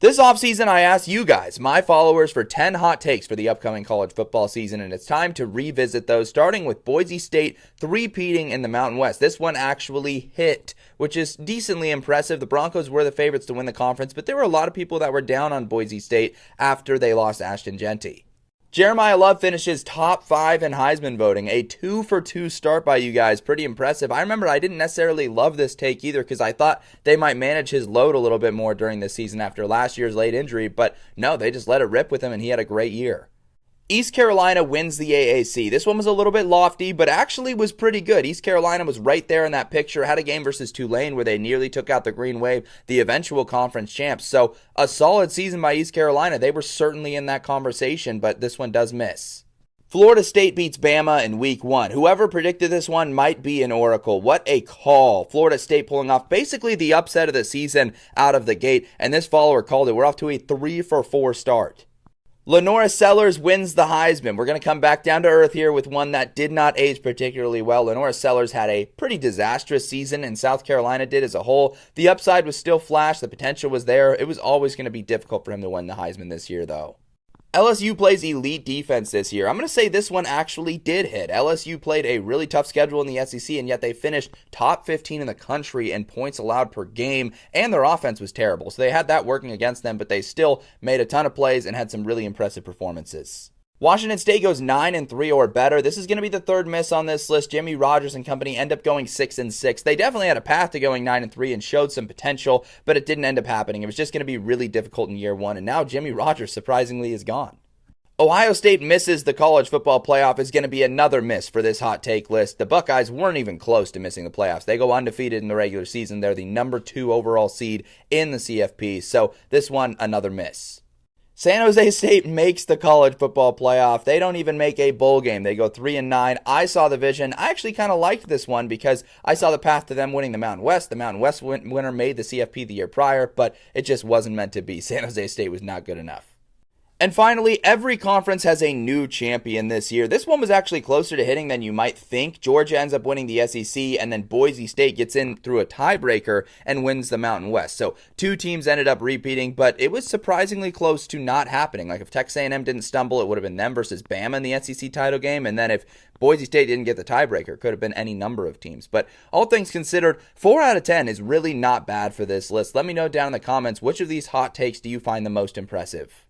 This offseason, I asked you guys, my followers, for 10 hot takes for the upcoming college football season, and it's time to revisit those, starting with Boise State three-peating in the Mountain West. This one actually hit, which is decently impressive. The Broncos were the favorites to win the conference, but there were a lot of people that were down on Boise State after they lost Ashton Jeanty. Jeremiah Love finishes top 5 in Heisman voting. A 2-for-2 start by you guys. Pretty impressive. I remember I didn't necessarily love this take either because I thought they might manage his load a little bit more during this season after last year's late injury, but no, they just let it rip with him and he had a great year. East Carolina wins the AAC. This one was a little bit lofty, but actually was pretty good. East Carolina was right there in that picture, had a game versus Tulane where they nearly took out the Green Wave, the eventual conference champs. So a solid season by East Carolina. They were certainly in that conversation, but this one does miss. Florida State beats Bama in week 1. Whoever predicted this one might be an oracle. What a call. Florida State pulling off basically the upset of the season out of the gate, and this follower called it. We're off to a 3-for-4 start. Lenora Sellers wins the Heisman. We're going to come back down to earth here with one that did not age particularly well. Lenora Sellers had a pretty disastrous season, and South Carolina did as a whole. The upside was still flash. The potential was there. It was always going to be difficult for him to win the Heisman this year, though. LSU plays elite defense this year. I'm going to say this one actually did hit. LSU played a really tough schedule in the SEC, and yet they finished top 15 in the country in points allowed per game, and their offense was terrible. So they had that working against them, but they still made a ton of plays and had some really impressive performances. Washington State goes 9-3 or better. This is going to be the third miss on this list. Jimmy Rogers and company end up going 6-6. They definitely had a path to going 9-3 and showed some potential, but it didn't end up happening. It was just going to be really difficult in year 1, and now Jimmy Rogers surprisingly is gone. Ohio State misses the college football playoff is going to be another miss for this hot take list. The Buckeyes weren't even close to missing the playoffs. They go undefeated in the regular season. They're the number 2 overall seed in the CFP, so this one, another miss. San Jose State makes the college football playoff. They don't even make a bowl game. They go 3-9. I saw the vision. I actually kind of liked this one because I saw the path to them winning the Mountain West. The Mountain West winner made the CFP the year prior, but it just wasn't meant to be. San Jose State was not good enough. And finally, every conference has a new champion this year. This one was actually closer to hitting than you might think. Georgia ends up winning the SEC, and then Boise State gets in through a tiebreaker and wins the Mountain West. So 2 teams ended up repeating, but it was surprisingly close to not happening. Like if Texas A&M didn't stumble, it would have been them versus Bama in the SEC title game, and then if Boise State didn't get the tiebreaker, it could have been any number of teams. But all things considered, 4 out of 10 is really not bad for this list. Let me know down in the comments, which of these hot takes do you find the most impressive?